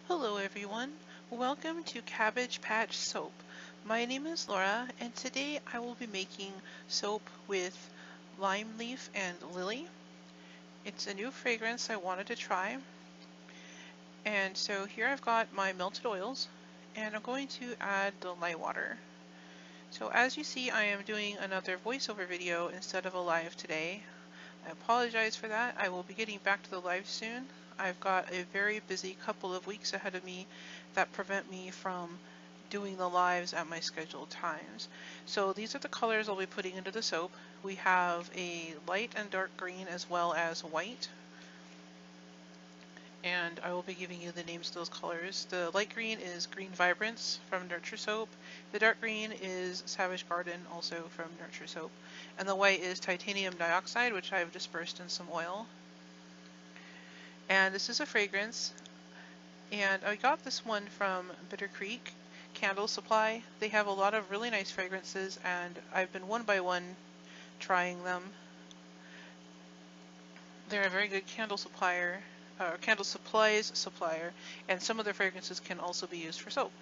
Hello everyone, welcome to Cabbage Patch Soap. My name is Laura and today I will be making soap with lime leaf and lily. It's a new fragrance I wanted to try, and so here I've got my melted oils and I'm going to add the lye water. So as you see, I am doing another voiceover video instead of a live today. I apologize for that. I will be getting back to the live soon. I've got a very busy couple of weeks ahead of me that prevent me from doing the lives at my scheduled times. So these are the colors I'll be putting into the soap. We have a light and dark green as well as white. And I will be giving you the names of those colors. The light green is Green Vibrance from Nurture Soap. The dark green is Savage Garden, also from Nurture Soap. And the white is Titanium Dioxide, which I've dispersed in some oil. And this is a fragrance. And I got this one from Bitter Creek Candle Supply. They have a lot of really nice fragrances, and I've been one by one trying them. They're a very good candle supplier. Candle supplies supplier, and some of their fragrances can also be used for soap.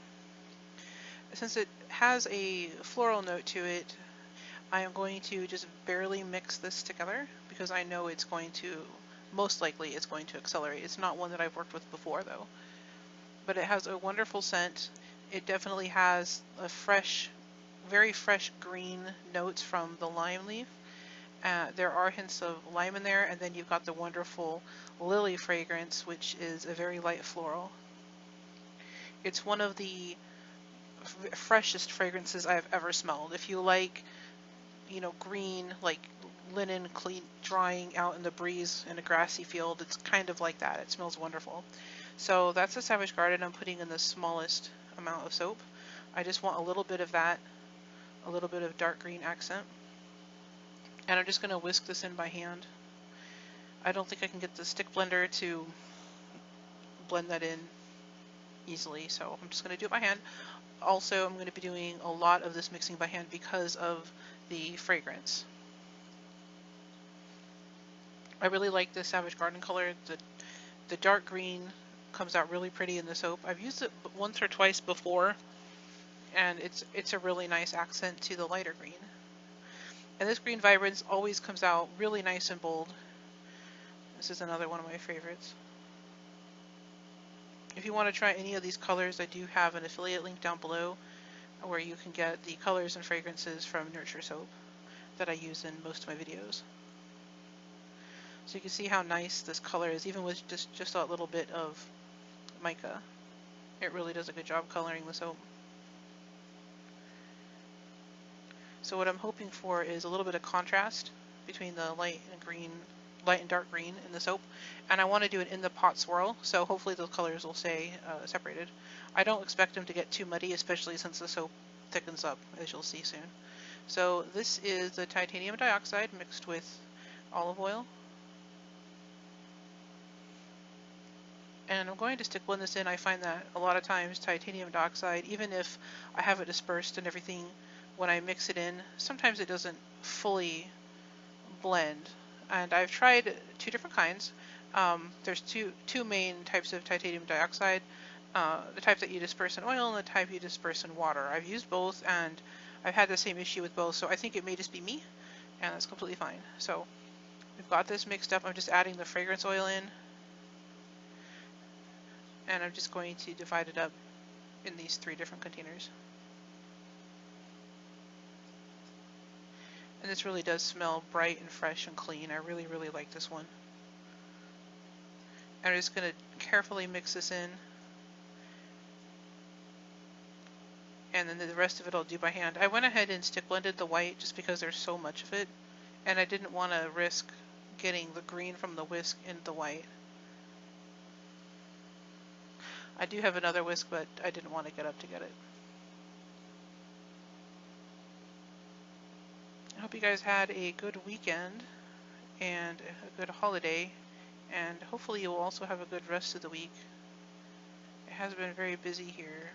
Since it has a floral note to it, I am going to just barely mix this together because I know it's going to, most likely it's going to accelerate. It's not one that I've worked with before though, but it has a wonderful scent. It definitely has a fresh, very fresh green notes from the lime leaf. There are hints of lime in there, and then you've got the wonderful lily fragrance, which is a very light floral. It's one of the freshest fragrances I've ever smelled. If you like, green, like linen clean drying out in the breeze in a grassy field, it's kind of like that. It smells wonderful. So that's the Savage Garden I'm putting in the smallest amount of soap. I just want a little bit of that, a little bit of dark green accent. And I'm just going to whisk this in by hand. I don't think I can get the stick blender to blend that in easily, so I'm just going to do it by hand. Also, I'm going to be doing a lot of this mixing by hand because of the fragrance. I really like the Savage Garden color. The dark green comes out really pretty in the soap. I've used it once or twice before, and it's a really nice accent to the lighter green. And this Green Vibrance always comes out really nice and bold. This is another one of my favorites. If you want to try any of these colors, I do have an affiliate link down below where you can get the colors and fragrances from Nurture Soap that I use in most of my videos. So you can see how nice this color is, even with just a little bit of mica. It really does a good job coloring the soap. So what I'm hoping for is a little bit of contrast between the light and dark green in the soap, and I want to do it in the pot swirl, so hopefully those colors will stay separated. I don't expect them to get too muddy, especially since the soap thickens up, as you'll see soon. So this is the titanium dioxide mixed with olive oil. And I'm going to stick blend this in. I find that a lot of times titanium dioxide, even if I have it dispersed and everything, when I mix it in, sometimes it doesn't fully blend. And I've tried two different kinds. There's two main types of titanium dioxide, the type that you disperse in oil and the type you disperse in water. I've used both and I've had the same issue with both, so I think it may just be me, and that's completely fine. So we've got this mixed up. I'm just adding the fragrance oil in, and I'm just going to divide it up in these three different containers. And this really does smell bright and fresh and clean. I really, really like this one. I'm just going to carefully mix this in. And then the rest of it I'll do by hand. I went ahead and stick blended the white just because there's so much of it. And I didn't want to risk getting the green from the whisk into the white. I do have another whisk, but I didn't want to get up to get it. I hope you guys had a good weekend and a good holiday, and hopefully you will also have a good rest of the week. It has been very busy here.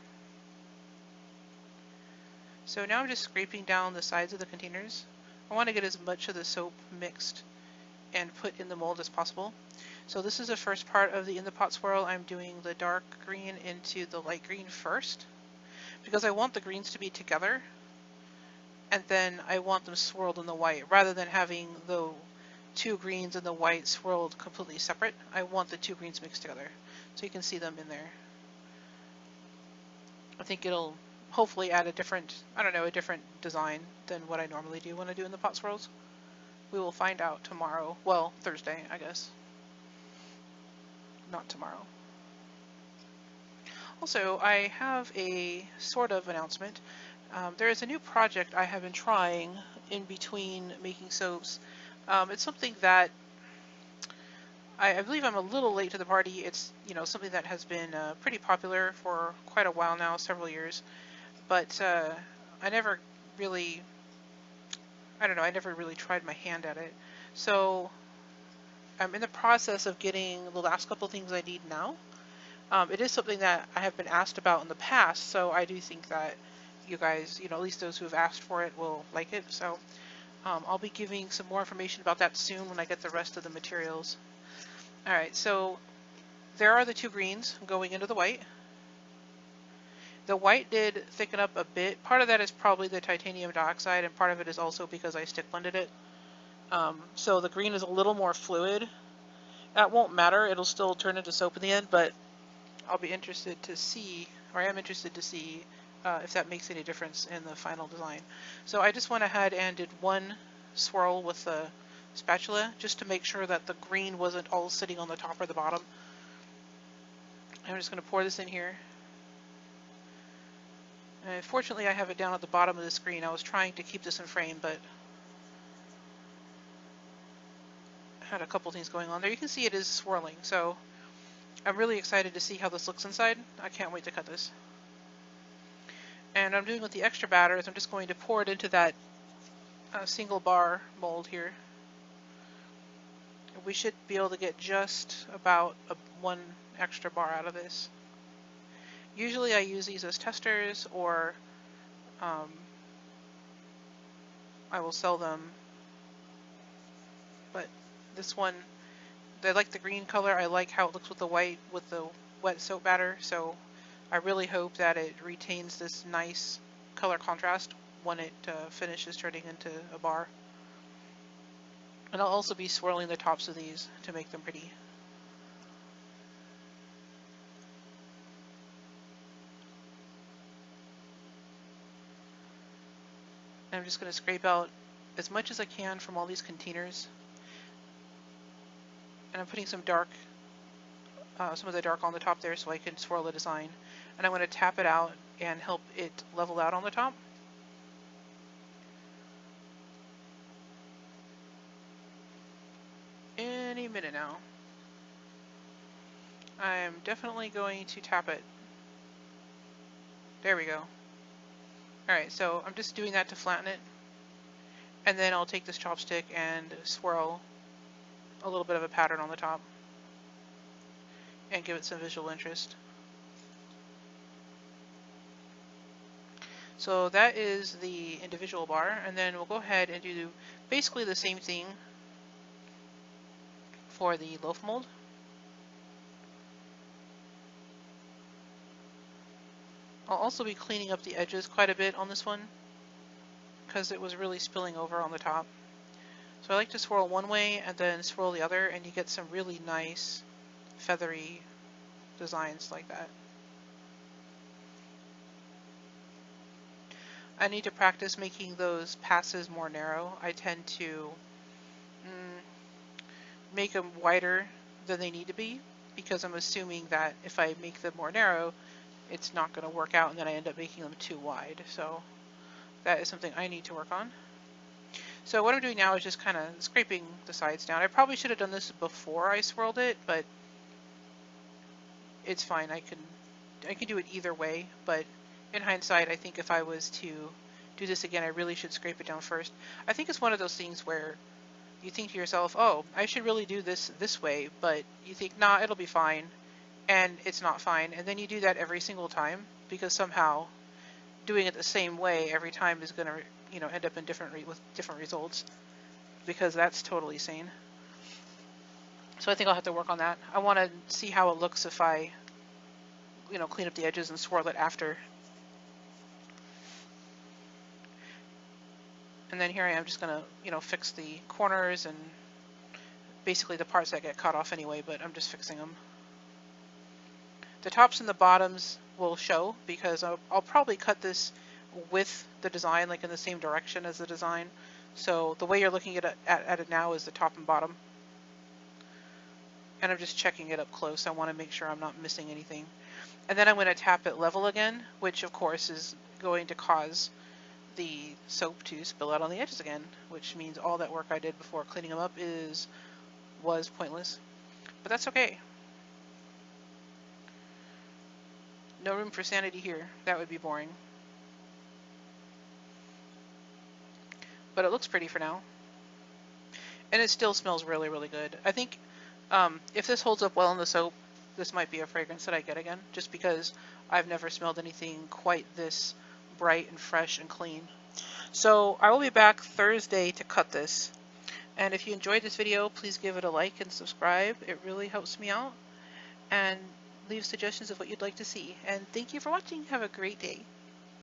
So now I'm just scraping down the sides of the containers. I want to get as much of the soap mixed and put in the mold as possible. So this is the first part of the In the Pot Swirl. I'm doing the dark green into the light green first because I want the greens to be together, and then I want them swirled in the white rather than having the two greens and the white swirled completely separate. I want the two greens mixed together so you can see them in there. I think it'll hopefully add a different, I don't know, a different design than what I normally do when I do In the Pot Swirls. We will find out tomorrow. Well, Thursday, I guess. Not tomorrow. Also, I have a sort of announcement. There is a new project I have been trying in between making soaps. It's something that I believe I'm a little late to the party. It's, you know, something that has been pretty popular for quite a while now, several years. But I never really, I don't know, I never really tried my hand at it. So I'm in the process of getting the last couple things I need now. It is something that I have been asked about in the past, so I do think that you guys, you know, at least those who have asked for it will like it. So I'll be giving some more information about that soon when I get the rest of the materials. Alright, so there are the two greens going into the white. The white did thicken up a bit. Part of that is probably the titanium dioxide, and part of it is also because I stick blended it. So the green is a little more fluid. That won't matter, it'll still turn into soap in the end, but I'll be interested to see, or I am interested to see if that makes any difference in the final design. So I just went ahead and did one swirl with the spatula just to make sure that the green wasn't all sitting on the top or the bottom. I'm just going to pour this in here. Fortunately, I have it down at the bottom of the screen. I was trying to keep this in frame, but I had a couple things going on there. You can see it is swirling, so I'm really excited to see how this looks inside. I can't wait to cut this. And I'm doing with the extra batter is I'm just going to pour it into that single bar mold here. We should be able to get just about one extra bar out of this. Usually I use these as testers, or I will sell them, but this one, I like the green color. I like how it looks with the white with the wet soap batter, so I really hope that it retains this nice color contrast when it finishes turning into a bar. And I'll also be swirling the tops of these to make them pretty. I'm just going to scrape out as much as I can from all these containers. And I'm putting some dark, some of the dark on the top there so I can swirl the design. And I'm going to tap it out and help it level out on the top. Any minute now. I'm definitely going to tap it. There we go. Alright, so I'm just doing that to flatten it. And then I'll take this chopstick and swirl a little bit of a pattern on the top and give it some visual interest. So that is the individual bar, and then we'll go ahead and do basically the same thing for the loaf mold. I'll also be cleaning up the edges quite a bit on this one because it was really spilling over on the top. So I like to swirl one way and then swirl the other, and you get some really nice feathery designs like that. I need to practice making those passes more narrow. I tend to make them wider than they need to be because I'm assuming that if I make them more narrow, it's not going to work out, and then I end up making them too wide. So that is something I need to work on. So what I'm doing now is just kind of scraping the sides down. I probably should have done this before I swirled it, but it's fine. I can do it either way, but in hindsight, I think if I was to do this again, I really should scrape it down first. I think it's one of those things where you think to yourself, oh, I should really do this way, but you think, nah, it'll be fine, and it's not fine. And then you do that every single time because somehow doing it the same way every time is going to, you know, end up in with different results, because that's totally sane. So I think I'll have to work on that. I want to see how it looks if I, clean up the edges and swirl it after. And then here I am just going to, fix the corners and basically the parts that get cut off anyway, but I'm just fixing them. The tops and the bottoms will show because I'll probably cut this with the design, like in the same direction as the design. So the way you're looking at it now is the top and bottom. And I'm just checking it up close. I want to make sure I'm not missing anything. And then I'm going to tap it level again, which of course is going to cause the soap to spill out on the edges again, which means all that work I did before cleaning them up was pointless. But that's okay. No room for sanity here. That would be boring. But it looks pretty for now. And it still smells really, really good. I think if this holds up well in the soap, this might be a fragrance that I get again, just because I've never smelled anything quite this bright and fresh and clean. So I will be back Thursday to cut this. And if you enjoyed this video, please give it a like and subscribe. It really helps me out. And leave suggestions of what you'd like to see. And thank you for watching. Have a great day.